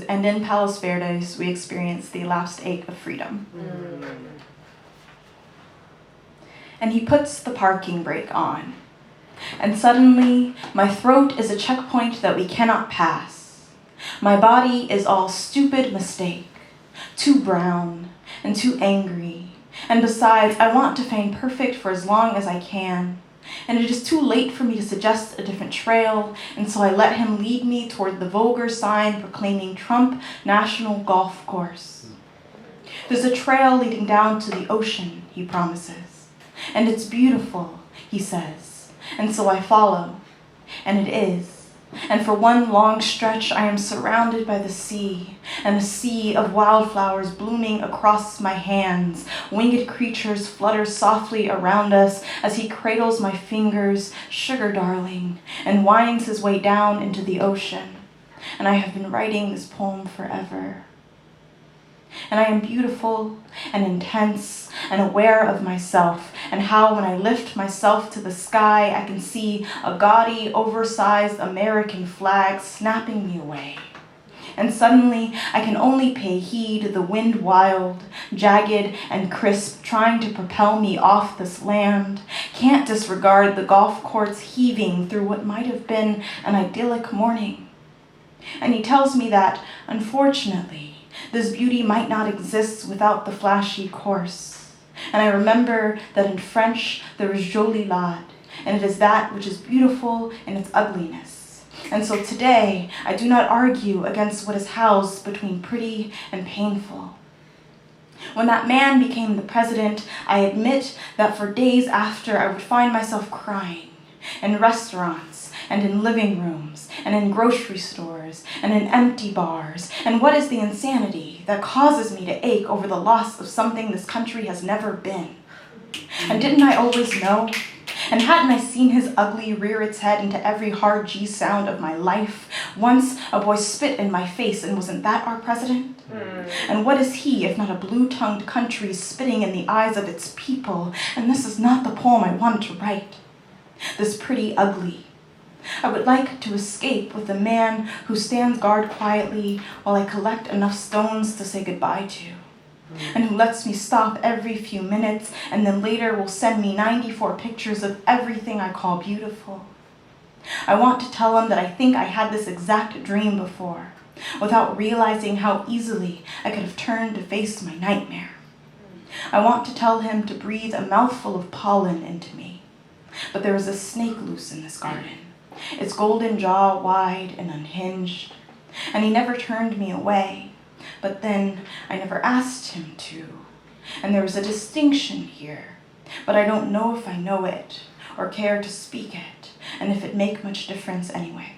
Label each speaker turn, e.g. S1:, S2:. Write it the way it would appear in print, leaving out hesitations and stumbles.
S1: And in Palos Verdes, we experience the last ache of freedom. And he puts the parking brake on. And suddenly, my throat is a checkpoint that we cannot pass. My body is all stupid mistake, too brown and too angry. And besides, I want to feign perfect for as long as I can. And it is too late for me to suggest a different trail, and so I let him lead me toward the vulgar sign proclaiming Trump National Golf Course. There's a trail leading down to the ocean, he promises. And it's beautiful, he says. And so I follow. And it is. And for one long stretch, I am surrounded by the sea, and a sea of wildflowers blooming across my hands. Winged creatures flutter softly around us as he cradles my fingers, sugar darling, and winds his way down into the ocean. And I have been writing this poem forever. And I am beautiful and intense and aware of myself, and how when I lift myself to the sky, I can see a gaudy, oversized American flag snapping me away. And suddenly, I can only pay heed the wind wild, jagged and crisp, trying to propel me off this land. Can't disregard the golf courts heaving through what might have been an idyllic morning. And he tells me that, unfortunately, this beauty might not exist without the flashy course. And I remember that in French there is jolie laid, and it is that which is beautiful in its ugliness. And so today I do not argue against what is housed between pretty and painful. When that man became the president, I admit that for days after I would find myself crying in restaurants and in living rooms and in grocery stores and in empty bars. And what is the insanity that causes me to ache over the loss of something this country has never been? And didn't I always know? And hadn't I seen his ugly rear its head into every hard G sound of my life? Once a boy spit in my face, and wasn't that our president? And what is he if not a blue-tongued country spitting in the eyes of its people? And this is not the poem I wanted to write. This pretty ugly. I would like to escape with the man who stands guard quietly while I collect enough stones to say goodbye to, and who lets me stop every few minutes and then later will send me 94 pictures of everything I call beautiful. I want to tell him that I think I had this exact dream before, without realizing how easily I could have turned to face my nightmare. I want to tell him to breathe a mouthful of pollen into me, but there is a snake loose in this garden. Its golden jaw wide and unhinged, and he never turned me away, but then I never asked him to, and there is a distinction here, but I don't know if I know it, or care to speak it, and if it make much difference anyway.